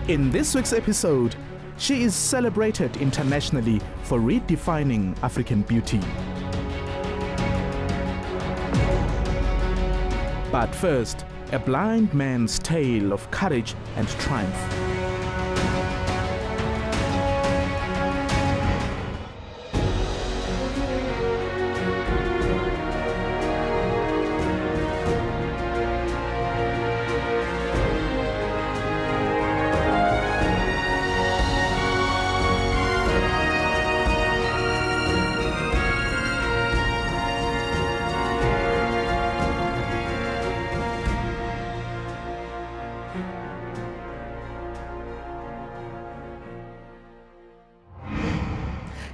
In this week's episode, she is celebrated internationally for redefining African beauty. But first, a blind man's tale of courage and triumph.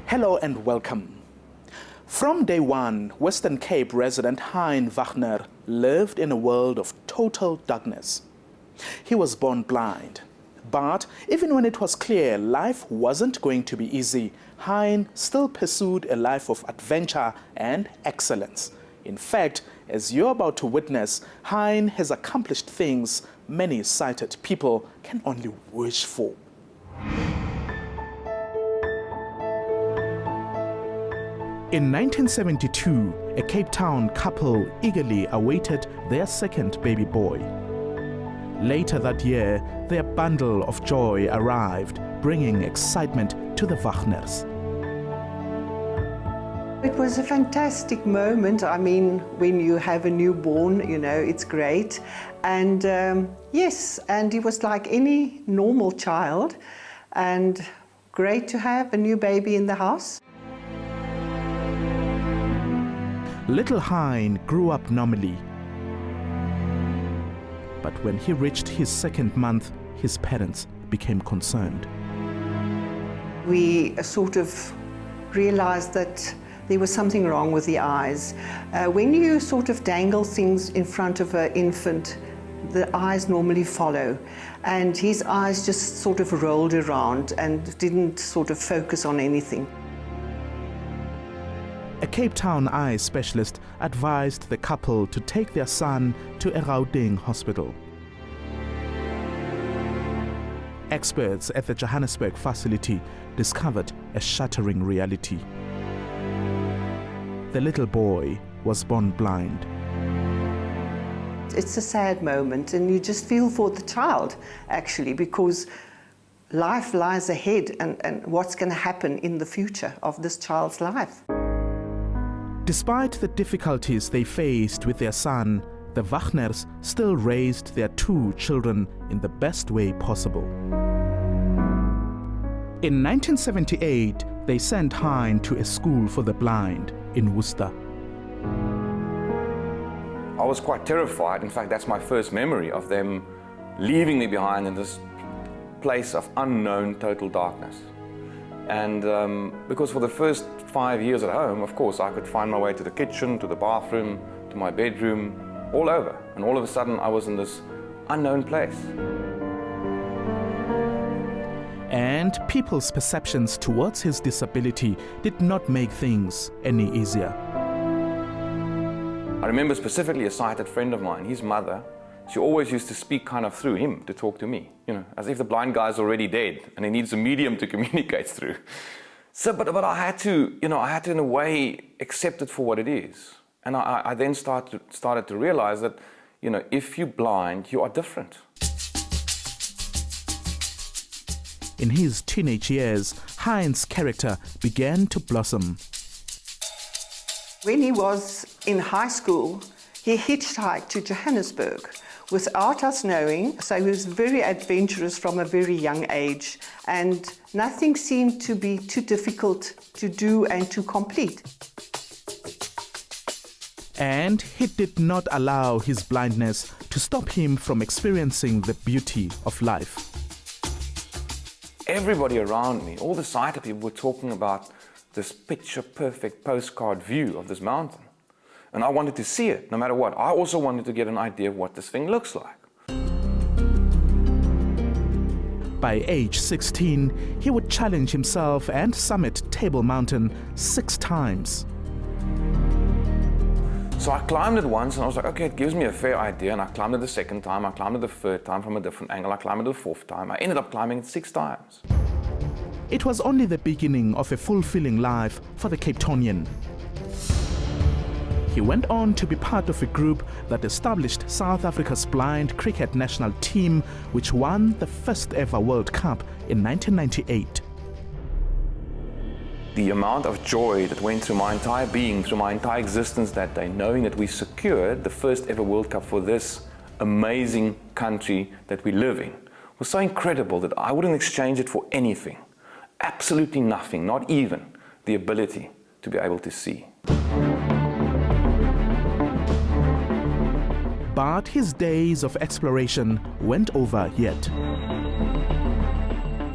Hello and welcome. From day one, Western Cape resident Hein Wagner lived in a world of total darkness. He was born blind. But even when it was clear life wasn't going to be easy, Hein still pursued a life of adventure and excellence. In fact, as you're about to witness, Hein has accomplished things many sighted people can only wish for. In 1972, a Cape Town couple eagerly awaited their second baby boy. Later that year, their bundle of joy arrived, bringing excitement to the Wagners. It was a fantastic moment. I mean, when you have a newborn, you know, it's great. And yes, and he was like any normal child, and great to have a new baby in the house. Little Hein grew up normally. But when he reached his second month, his parents became concerned. We sort of realized that there was something wrong with the eyes. When you sort of dangle things in front of an infant, the eyes normally follow. And his eyes just sort of rolled around and didn't sort of focus on anything. A Cape Town eye specialist advised the couple to take their son to a Gauteng hospital. Experts at the Johannesburg facility discovered a shattering reality. The little boy was born blind. It's a sad moment, and you just feel for the child, actually, because life lies ahead, and what's going to happen in the future of this child's life. Despite the difficulties they faced with their son, the Wagners still raised their two children in the best way possible. In 1978, they sent Hein to a school for the blind in Worcester. I was quite terrified. In fact, that's my first memory of them leaving me behind in this place of unknown total darkness. And because for the first 5 years at home, of course, I could find my way to the kitchen, to the bathroom, to my bedroom, all over. And all of a sudden, I was in this unknown place. And people's perceptions towards his disability did not make things any easier. I remember specifically a sighted friend of mine, his mother. She always used to speak kind of through him to talk to me, you know, as if the blind guy's already dead and he needs a medium to communicate through. So, but I had to, you know, in a way accept it for what it is. And I then started to realize that, you know, if you're blind, you are different. In his teenage years, Hein's character began to blossom. When he was in high school, he hitchhiked to Johannesburg without us knowing, so he was very adventurous from a very young age, and nothing seemed to be too difficult to do and to complete. And he did not allow his blindness to stop him from experiencing the beauty of life. Everybody around me, all the sighted people, were talking about this picture-perfect postcard view of this mountain. And I wanted to see it, no matter what. I also wanted to get an idea of what this thing looks like. By age 16, he would challenge himself and summit Table Mountain 6 times. So I climbed it once and I was like, okay, it gives me a fair idea. And I climbed it the second time, I climbed it the third time from a different angle, I climbed it the fourth time. I ended up climbing it 6 times. It was only the beginning of a fulfilling life for the Cape Townian. He went on to be part of a group that established South Africa's blind cricket national team, which won the first ever World Cup in 1998. The amount of joy that went through my entire being, through my entire existence that day, knowing that we secured the first ever World Cup for this amazing country that we live in, was so incredible that I wouldn't exchange it for anything. Absolutely nothing, not even the ability to be able to see. But his days of exploration weren't over yet.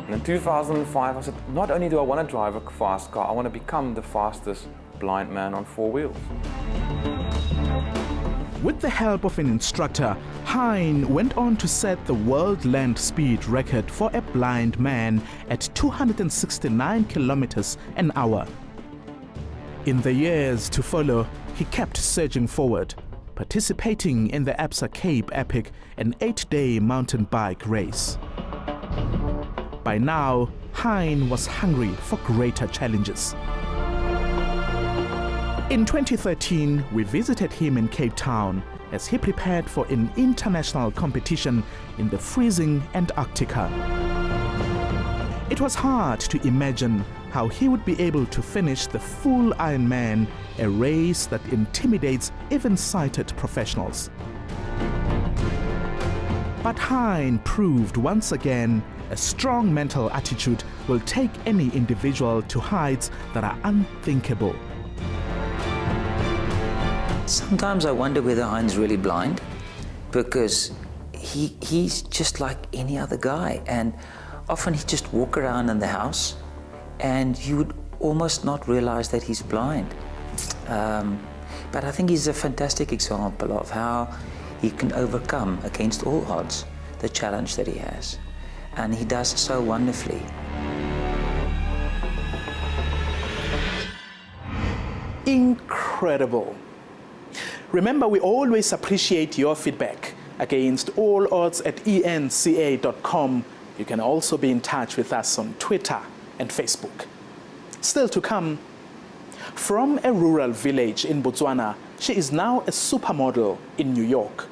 And in 2005, I said, not only do I want to drive a fast car, I want to become the fastest blind man on 4 wheels. With the help of an instructor, Hein went on to set the world land speed record for a blind man at 269 kilometers an hour. In the years to follow, he kept surging forward, participating in the Absa Cape Epic, an 8-day mountain bike race. By now, Hein was hungry for greater challenges. In 2013, we visited him in Cape Town as he prepared for an international competition in the freezing Antarctica. It was hard to imagine how he would be able to finish the full Ironman, a race that intimidates even sighted professionals. But Hein proved once again a strong mental attitude will take any individual to heights that are unthinkable. Sometimes I wonder whether Hein's really blind, because he's just like any other guy, and often he just walk around in the house and you would almost not realize that he's blind. But I think he's a fantastic example of how he can overcome against all odds the challenge that he has, and he does so wonderfully. Incredible. Remember, we always appreciate your feedback. Against all odds at enca.com. You can also be in touch with us on Twitter and Facebook. Still to come, from a rural village in Botswana, she is now a supermodel in New York.